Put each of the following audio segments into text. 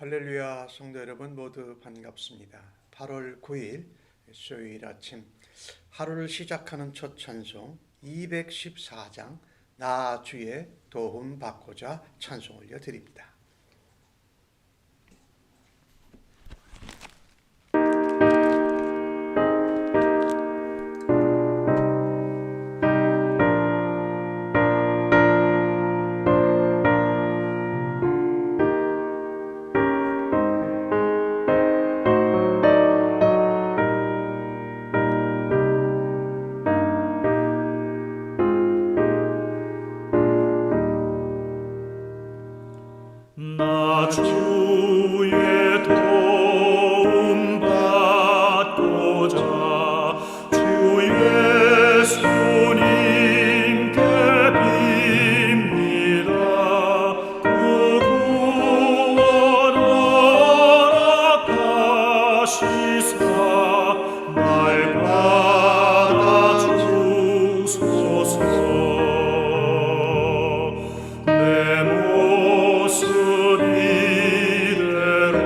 할렐루야, 성도 여러분 모두 반갑습니다. 8월 9일 수요일 아침 하루를 시작하는 첫 찬송 214장 나 주의 도움 받고자 찬송 올려드립니다. 나 주의 도움 받고자 주의 손님께 빕니다. 그 구원 허락하시사 날 받아 주소서. 내 모습 이대로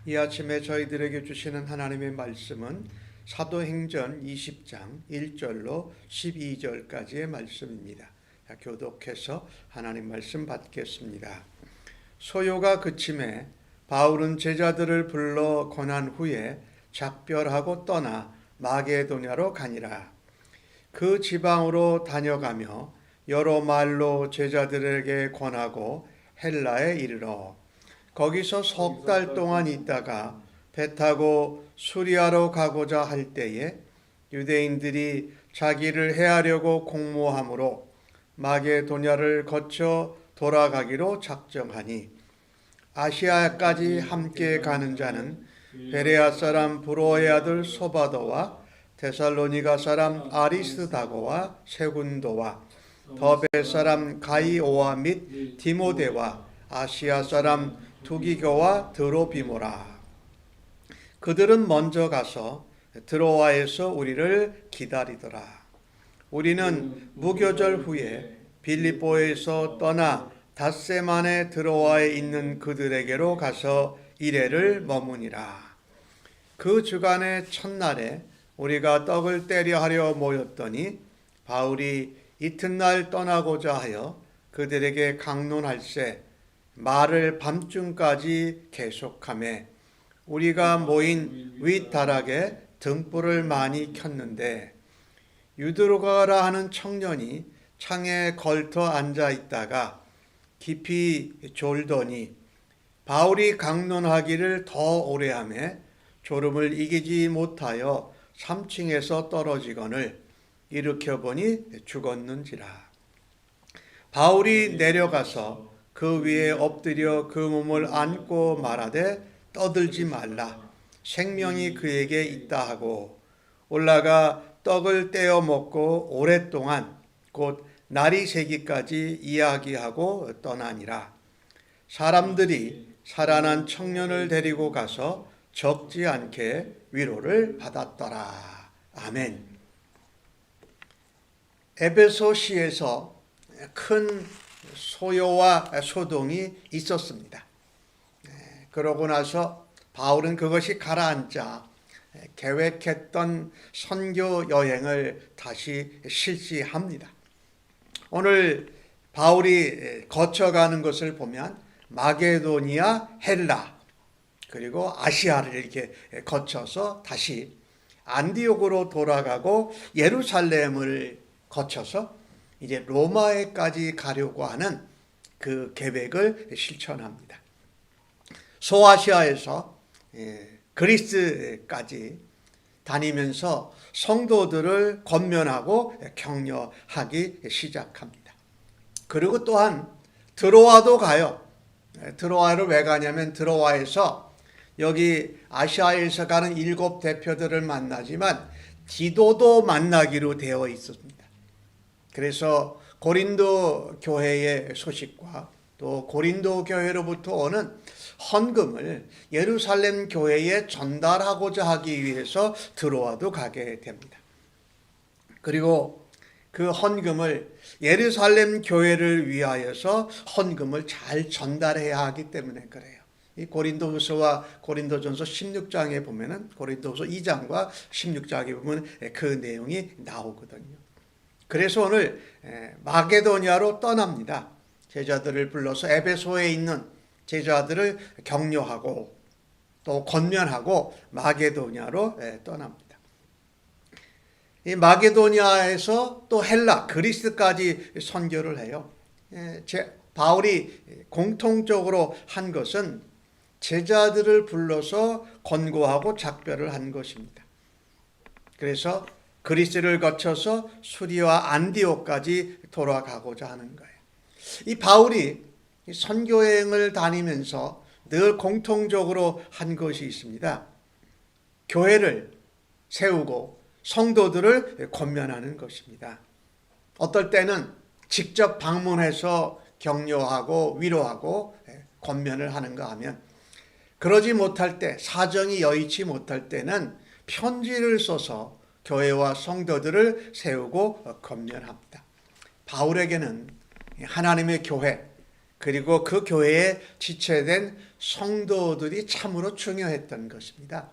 이 아침에 저희들에게 주시는 하나님의 말씀은 사도행전 20장 1절로 12절까지의 말씀입니다. 교독해서 하나님 말씀 받겠습니다. 소요가 그침에 바울은 제자들을 불러 권한 후에 작별하고 떠나 마게도냐로 가니라. 그 지방으로 다녀가며 여러 말로 제자들에게 권하고 헬라에 이르러 거기서 석 달 동안 있다가 배 타고 수리아로 가고자 할 때에 유대인들이 자기를 해하려고 공모함으로 마게도냐를 거쳐 돌아가기로 작정하니 아시아까지 함께 가는 자는 베레아 사람 브로의 아들 소바도와 데살로니가 사람 아리스다고와 세군도와 더베 사람 가이오와 및 디모데와 아시아 사람 두기교와 드로비모라. 그들은 먼저 가서 드로아에서 우리를 기다리더라. 우리는 무교절 후에 빌립보에서 떠나 닷새만에 드로아에 있는 그들에게로 가서 이레를 머무니라. 그 주간의 첫날에 우리가 떡을 떼려 하려 모였더니 바울이 이튿날 떠나고자 하여 그들에게 강론할세 말을 밤중까지 계속하며 우리가 모인 윗다락에 등불을 많이 켰는데 유드로가라 하는 청년이 창에 걸터 앉아 있다가 깊이 졸더니 바울이 강론하기를 더 오래 하며 졸음을 이기지 못하여 3층에서 떨어지거늘 일으켜보니 죽었는지라. 바울이 내려가서 그 위에 엎드려 그 몸을 안고 말하되 떠들지 말라. 생명이 그에게 있다 하고 올라가 떡을 떼어 먹고 오랫동안 곧 날이 새기까지 이야기하고 떠나니라. 사람들이 살아난 청년을 데리고 가서 적지 않게 위로를 받았더라. 아멘. 에베소시에서 큰 소요와 소동이 있었습니다. 그러고 나서 바울은 그것이 가라앉자 계획했던 선교 여행을 다시 실시합니다. 오늘 바울이 거쳐가는 것을 보면 마게도니아, 헬라 그리고 아시아를 이렇게 거쳐서 다시 안디옥으로 돌아가고 예루살렘을 거쳐서 이제 로마에까지 가려고 하는 그 계획을 실천합니다. 소아시아에서 그리스까지 다니면서 성도들을 권면하고 격려하기 시작합니다. 그리고 또한 드로아도 가요. 드로아를 왜 가냐면 드로아에서 여기 아시아에서 가는 7 대표들을 만나지만 디도도 만나기로 되어 있습니다. 그래서 고린도 교회의 소식과 또 고린도 교회로부터 오는 헌금을 예루살렘 교회에 전달하고자 하기 위해서 드로아도 가게 됩니다. 그리고 그 헌금을 예루살렘 교회를 위하여서 헌금을 잘 전달해야 하기 때문에 그래요. 이 고린도후서와 고린도전서 16장에 보면은 고린도후서 2장과 16장에 보면 그 내용이 나오거든요. 그래서 오늘 마게도니아로 떠납니다. 제자들을 불러서 에베소에 있는 제자들을 격려하고 또 권면하고 마게도니아로 떠납니다. 이 마게도니아에서 또 헬라, 그리스까지 선교를 해요. 바울이 공통적으로 한 것은 제자들을 불러서 권고하고 작별을 한 것입니다. 그래서 그리스를 거쳐서 수리와 안디옥까지 돌아가고자 하는 거예요. 이 바울이 선교여행을 다니면서 늘 공통적으로 한 것이 있습니다. 교회를 세우고 성도들을 권면하는 것입니다. 어떨 때는 직접 방문해서 격려하고 위로하고 권면을 하는가 하면 그러지 못할 때, 사정이 여의치 못할 때는 편지를 써서 교회와 성도들을 세우고 권면합니다. 바울에게는 하나님의 교회, 그리고 그 교회에 지체된 성도들이 참으로 중요했던 것입니다.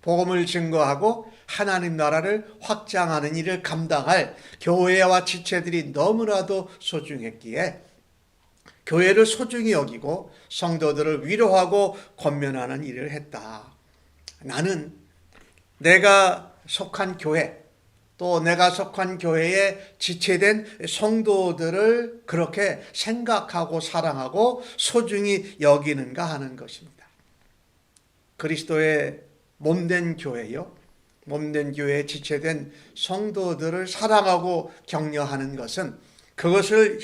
복음을 증거하고 하나님 나라를 확장하는 일을 감당할 교회와 지체들이 너무나도 소중했기에 교회를 소중히 여기고 성도들을 위로하고 권면하는 일을 했다. 나는 내가 속한 교회, 또 내가 속한 교회에 지체된 성도들을 그렇게 생각하고 사랑하고 소중히 여기는가 하는 것입니다. 그리스도의 몸된 교회요, 몸된 교회에 지체된 성도들을 사랑하고 격려하는 것은 그것을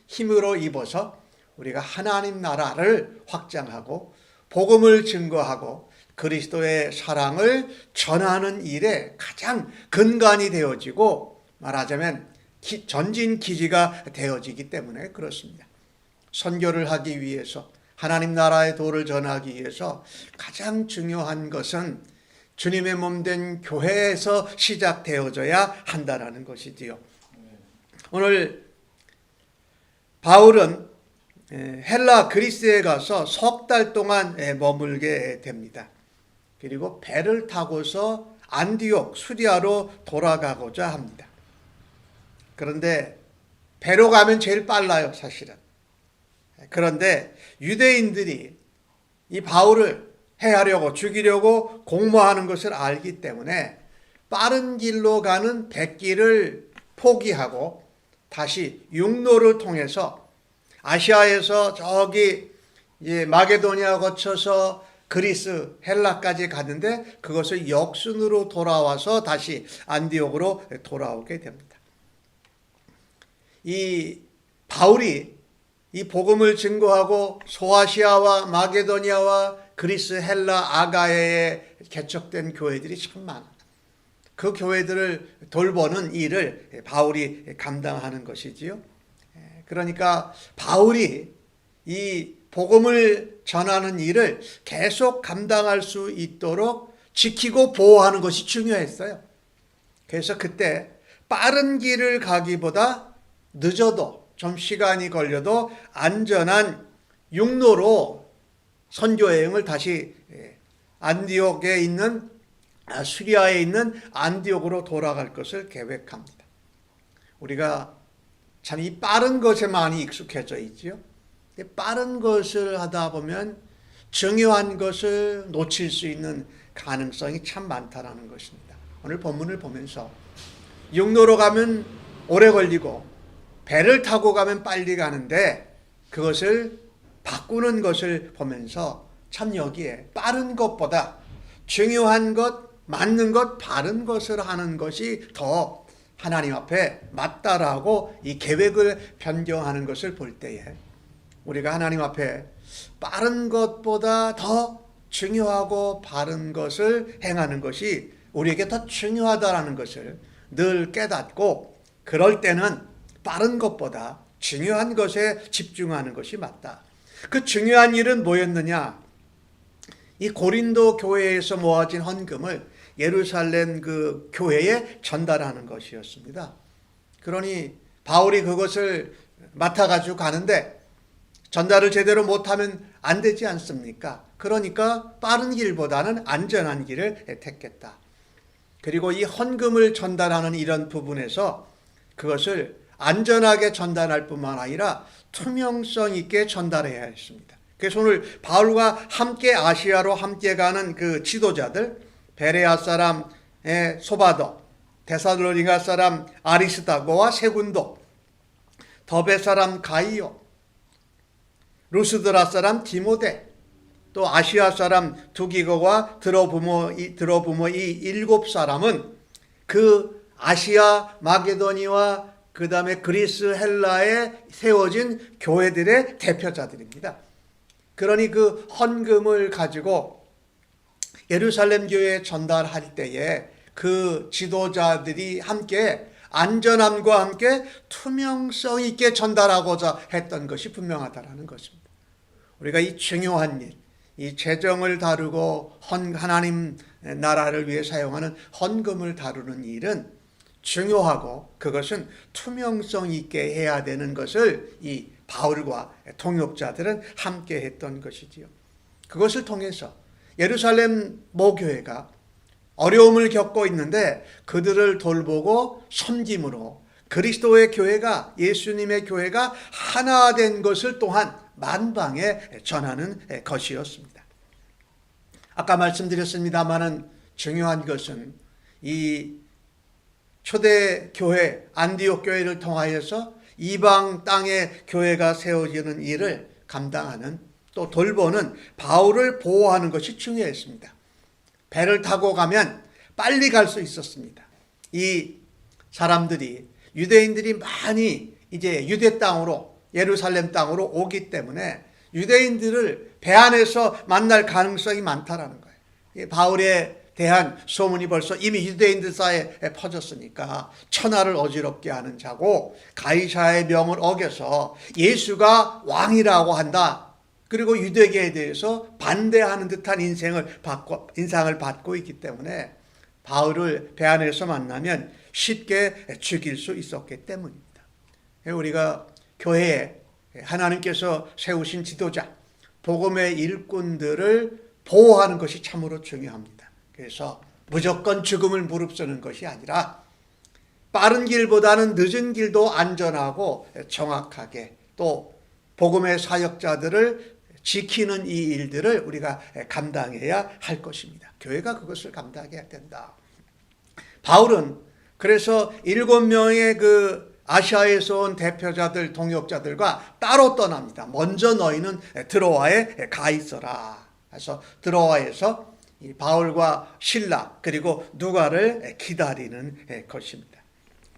힘으로 입어서 우리가 하나님 나라를 확장하고 복음을 증거하고 그리스도의 사랑을 전하는 일에 가장 근간이 되어지고 말하자면 전진 기지가 되어지기 때문에 그렇습니다. 선교를 하기 위해서 하나님 나라의 도를 전하기 위해서 가장 중요한 것은 주님의 몸된 교회에서 시작되어져야 한다는 것이지요. 오늘 바울은 헬라 그리스에 가서 석 달 동안 머물게 됩니다. 그리고 배를 타고서 안디옥 수리아로 돌아가고자 합니다. 그런데 배로 가면 제일 빨라요, 사실은. 그런데 유대인들이 이 바울을 해하려고 죽이려고 공모하는 것을 알기 때문에 빠른 길로 가는 백길을 포기하고 다시 육로를 통해서 아시아에서 저기 마게도니아 거쳐서 그리스, 헬라까지 가는데 그것을 역순으로 돌아와서 다시 안디옥으로 돌아오게 됩니다. 이 바울이 이 복음을 증거하고 소아시아와 마게도니아와 그리스, 헬라, 아가야에 개척된 교회들이 참 많아요. 그 교회들을 돌보는 일을 바울이 감당하는 것이지요. 그러니까 바울이 이 복음을 전하는 일을 계속 감당할 수 있도록 지키고 보호하는 것이 중요했어요. 그래서 그때 빠른 길을 가기보다 늦어도 좀 시간이 걸려도 안전한 육로로 선교여행을 다시 안디옥에 있는 수리아에 있는 안디옥으로 돌아갈 것을 계획합니다. 우리가 참 이 빠른 것에 많이 익숙해져 있지요. 빠른 것을 하다 보면 중요한 것을 놓칠 수 있는 가능성이 참 많다라는 것입니다. 오늘 본문을 보면서 육로로 가면 오래 걸리고 배를 타고 가면 빨리 가는데 그것을 바꾸는 것을 보면서 참 여기에 빠른 것보다 중요한 것, 맞는 것, 바른 것을 하는 것이 더 하나님 앞에 맞다라고 이 계획을 변경하는 것을 볼 때에 우리가 하나님 앞에 빠른 것보다 더 중요하고 바른 것을 행하는 것이 우리에게 더 중요하다라는 것을 늘 깨닫고 그럴 때는 빠른 것보다 중요한 것에 집중하는 것이 맞다. 그 중요한 일은 뭐였느냐? 이 고린도 교회에서 모아진 헌금을 예루살렘 그 교회에 전달하는 것이었습니다. 그러니 바울이 그것을 맡아가지고 가는데 전달을 제대로 못하면 안 되지 않습니까? 그러니까 빠른 길보다는 안전한 길을 택했다. 그리고 이 헌금을 전달하는 이런 부분에서 그것을 안전하게 전달할 뿐만 아니라 투명성 있게 전달해야 했습니다. 그래서 오늘 바울과 함께 아시아로 함께 가는 그 지도자들, 베레아 사람의 소바도, 데살로니가 사람 아리스다고와 세군도, 더베 사람 가이오, 루스드라 사람 디모데, 또 아시아 사람 두기고와 드로부모 이 7사람은 그 아시아 마게도니와 그 다음에 그리스 헬라에 세워진 교회들의 대표자들입니다. 그러니 그 헌금을 가지고 예루살렘 교회에 전달할 때에 그 지도자들이 함께 안전함과 함께 투명성 있게 전달하고자 했던 것이 분명하다라는 것입니다. 우리가 이 중요한 일, 이 재정을 다루고 하나님 나라를 위해 사용하는 헌금을 다루는 일은 중요하고 그것은 투명성 있게 해야 되는 것을 이 바울과 동역자들은 함께 했던 것이지요. 그것을 통해서 예루살렘 모교회가 어려움을 겪고 있는데 그들을 돌보고 섬김으로 그리스도의 교회가, 예수님의 교회가 하나 된 것을 또한 만방에 전하는 것이었습니다. 아까 말씀드렸습니다마는 중요한 것은 이 초대 교회 안디옥 교회를 통하여서 이방 땅의 교회가 세워지는 일을 감당하는, 또 돌보는 바울을 보호하는 것이 중요했습니다. 배를 타고 가면 빨리 갈 수 있었습니다. 이 사람들이, 유대인들이 많이 이제 유대 땅으로, 예루살렘 땅으로 오기 때문에 유대인들을 배 안에서 만날 가능성이 많다라는 거예요. 바울에 대한 소문이 벌써 이미 유대인들 사이에 퍼졌으니까 천하를 어지럽게 하는 자고 가이사의 명을 어겨서 예수가 왕이라고 한다. 그리고 유대계에 대해서 반대하는 듯한 인상을 받고 있기 때문에 바울을 배 안에서 만나면 쉽게 죽일 수 있었기 때문입니다. 우리가 교회에 하나님께서 세우신 지도자, 복음의 일꾼들을 보호하는 것이 참으로 중요합니다. 그래서 무조건 죽음을 무릅쓰는 것이 아니라 빠른 길보다는 늦은 길도 안전하고 정확하게, 또 복음의 사역자들을 지키는 이 일들을 우리가 감당해야 할 것입니다. 교회가 그것을 감당해야 된다. 바울은 그래서 7명의 그 아시아에서 온 대표자들, 동역자들과 따로 떠납니다. 먼저 너희는 드로아에 가 있어라. 그래서 드로아에서 이 바울과 실라 그리고 누가를 기다리는 것입니다.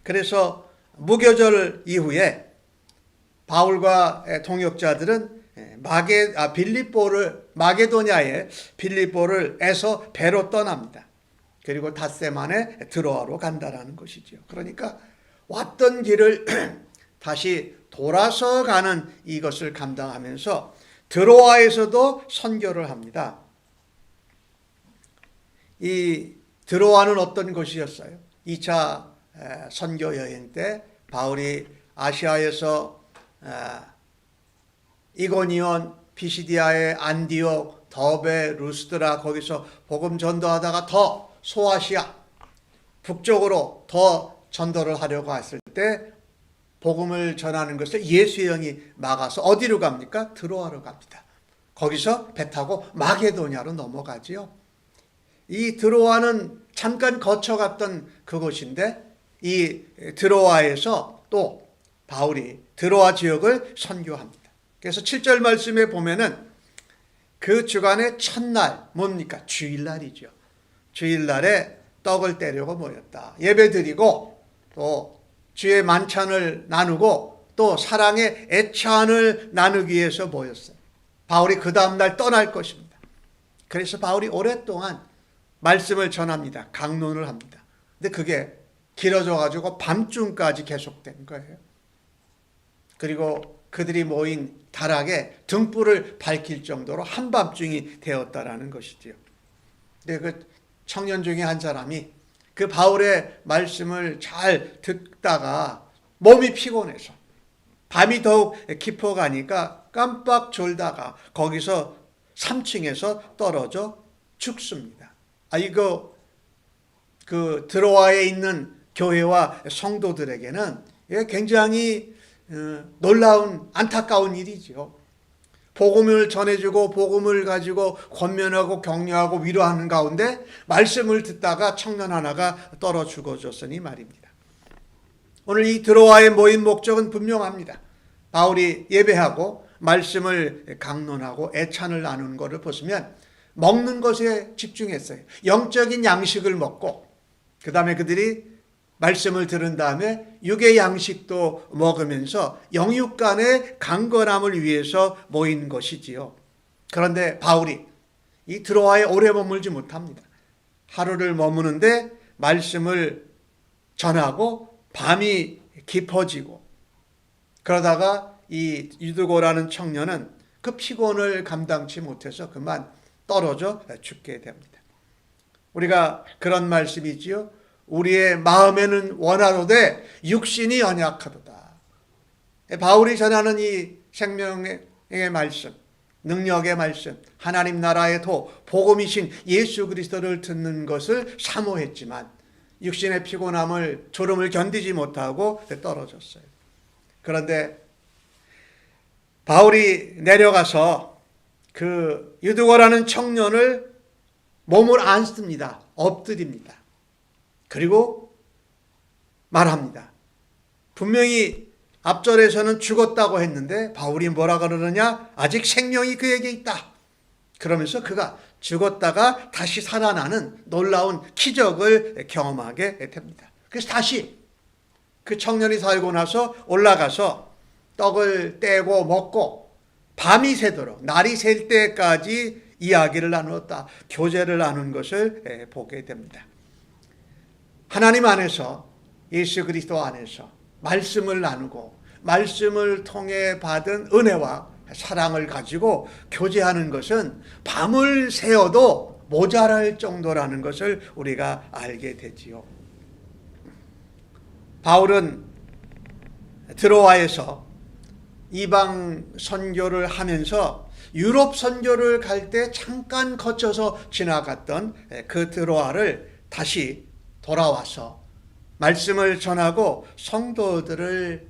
그래서 무교절 이후에 바울과 동역자들은 마게도냐의 빌립보를 에서 배로 떠납니다. 그리고 닷새 만에 드로아로 간다라는 것이죠. 그러니까 왔던 길을 다시 돌아서 가는 이것을 감당하면서 드로아에서도 선교를 합니다. 이 드로아는 어떤 곳이었어요? 2차 선교 여행 때 바울이 아시아에서 이고니온, 피시디아의 안디옥, 더베, 루스드라 거기서 복음 전도하다가 더 소아시아 북쪽으로 더 전도를 하려고 했을 때 복음을 전하는 것을 예수의 영이 막아서 어디로 갑니까? 드로아로 갑니다. 거기서 배 타고 마게도냐로 넘어가지요. 이 드로아는 잠깐 거쳐갔던 그곳인데 이 드로아에서 또 바울이 드로아 지역을 선교합니다. 그래서 7절 말씀에 보면은 그 주간의 첫날, 뭡니까? 주일날이죠. 주일날에 떡을 떼려고 모였다. 예배 드리고 또 주의 만찬을 나누고 또 사랑의 애찬을 나누기 위해서 모였어요. 바울이 그 다음날 떠날 것입니다. 그래서 바울이 오랫동안 말씀을 전합니다. 강론을 합니다. 근데 그게 길어져 가지고 밤중까지 계속된 거예요. 그리고 그들이 모인 다락에 등불을 밝힐 정도로 한밤중이 되었다라는 것이지요. 근데 그 청년 중에 한 사람이 그 바울의 말씀을 잘 듣다가 몸이 피곤해서 밤이 더욱 깊어가니까 깜빡 졸다가 거기서 3층에서 떨어져 죽습니다. 이거 그 드로아에 있는 교회와 성도들에게는 굉장히 놀라운 안타까운 일이죠. 복음을 전해주고 복음을 가지고 권면하고 격려하고 위로하는 가운데 말씀을 듣다가 청년 하나가 떨어 죽어졌으니 말입니다. 오늘 이 드로아의 모임 목적은 분명합니다. 바울이 예배하고 말씀을 강론하고 애찬을 나누는 것을 보시면 먹는 것에 집중했어요. 영적인 양식을 먹고 그 다음에 그들이 말씀을 들은 다음에 육의 양식도 먹으면서 영육 간의 강건함을 위해서 모인 것이지요. 그런데 바울이 이 드로아에 오래 머물지 못합니다. 하루를 머무는데 말씀을 전하고 밤이 깊어지고 그러다가 이 유드고라는 청년은 그 피곤을 감당치 못해서 그만 떨어져 죽게 됩니다. 우리가 그런 말씀이지요. 우리의 마음에는 원하로되 육신이 연약하도다. 바울이 전하는 이 생명의 말씀, 능력의 말씀, 하나님 나라의 도, 복음이신 예수 그리스도를 듣는 것을 사모했지만 육신의 피곤함을, 졸음을 견디지 못하고 떨어졌어요. 그런데 바울이 내려가서 그 유두고라는 청년을 몸을 안습니다. 엎드립니다. 그리고 말합니다. 분명히 앞절에서는 죽었다고 했는데 바울이 뭐라 그러느냐? 아직 생명이 그에게 있다. 그러면서 그가 죽었다가 다시 살아나는 놀라운 기적을 경험하게 됩니다. 그래서 다시 그 청년이 살고 나서 올라가서 떡을 떼고 먹고 밤이 새도록, 날이 샐 때까지 이야기를 나누었다. 교제를 나눈 것을 보게 됩니다. 하나님 안에서, 예수 그리스도 안에서 말씀을 나누고 말씀을 통해 받은 은혜와 사랑을 가지고 교제하는 것은 밤을 새어도 모자랄 정도라는 것을 우리가 알게 되지요. 바울은 드로아에서 이방 선교를 하면서 유럽 선교를 갈 때 잠깐 거쳐서 지나갔던 그 드로아를 다시 돌아와서 말씀을 전하고 성도들을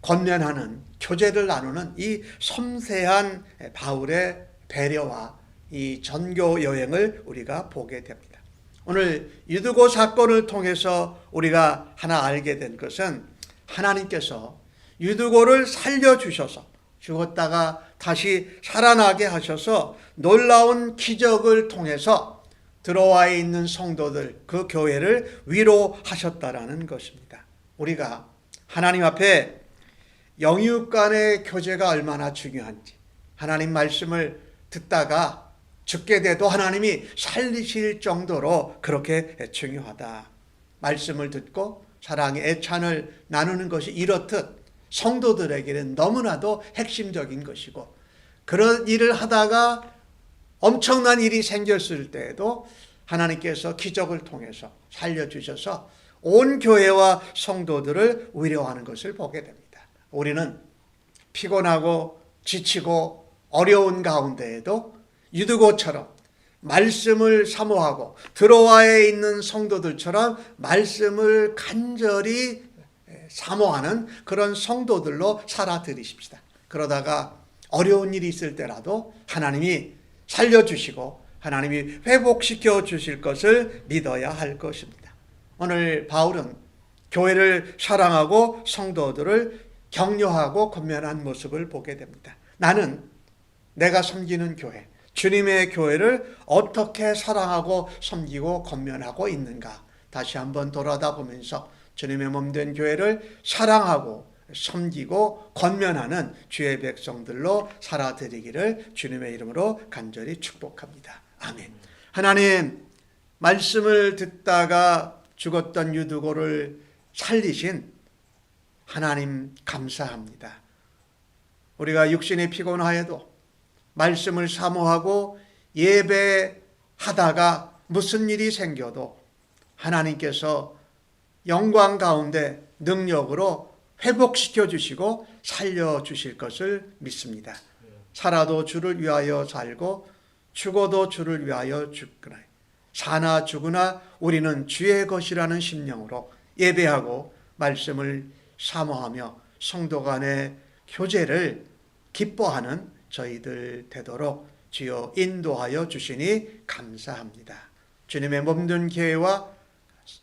권면하는, 교제를 나누는 이 섬세한 바울의 배려와 이 전교 여행을 우리가 보게 됩니다. 오늘 유두고 사건을 통해서 우리가 하나 알게 된 것은 하나님께서 유두고를 살려주셔서 죽었다가 다시 살아나게 하셔서 놀라운 기적을 통해서 드로아에 있는 성도들, 그 교회를 위로하셨다라는 것입니다. 우리가 하나님 앞에 영육 간의 교제가 얼마나 중요한지, 하나님 말씀을 듣다가 죽게 돼도 하나님이 살리실 정도로 그렇게 중요하다. 말씀을 듣고 사랑의 애찬을 나누는 것이 이렇듯 성도들에게는 너무나도 핵심적인 것이고, 그런 일을 하다가 엄청난 일이 생겼을 때에도 하나님께서 기적을 통해서 살려주셔서 온 교회와 성도들을 위로하는 것을 보게 됩니다. 우리는 피곤하고 지치고 어려운 가운데에도 유두고처럼 말씀을 사모하고 드로아에 있는 성도들처럼 말씀을 간절히 사모하는 그런 성도들로 살아들이십시다. 그러다가 어려운 일이 있을 때라도 하나님이 살려주시고 하나님이 회복시켜 주실 것을 믿어야 할 것입니다. 오늘 바울은 교회를 사랑하고 성도들을 격려하고 권면한 모습을 보게 됩니다. 나는 내가 섬기는 교회, 주님의 교회를 어떻게 사랑하고 섬기고 권면하고 있는가, 다시 한번 돌아다보면서 주님의 몸된 교회를 사랑하고 섬기고 권면하는 주의 백성들로 살아드리기를 주님의 이름으로 간절히 축복합니다. 아멘. 하나님, 말씀을 듣다가 죽었던 유두고를 살리신 하나님 감사합니다. 우리가 육신이 피곤하여도 말씀을 사모하고 예배하다가 무슨 일이 생겨도 하나님께서 영광 가운데 능력으로 회복시켜 주시고 살려 주실 것을 믿습니다. 살아도 주를 위하여 살고 죽어도 주를 위하여 죽으나 사나 죽으나 우리는 주의 것이라는 심령으로 예배하고 말씀을 사모하며 성도 간의 교제를 기뻐하는 저희들 되도록 주여 인도하여 주시니 감사합니다. 주님의 몸된 교회와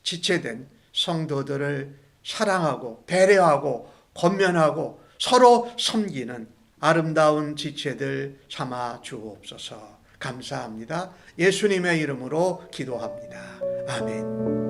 지체된 성도들을 사랑하고 배려하고 권면하고 서로 섬기는 아름다운 지체들 삼아 주옵소서. 감사합니다. 예수님의 이름으로 기도합니다. 아멘.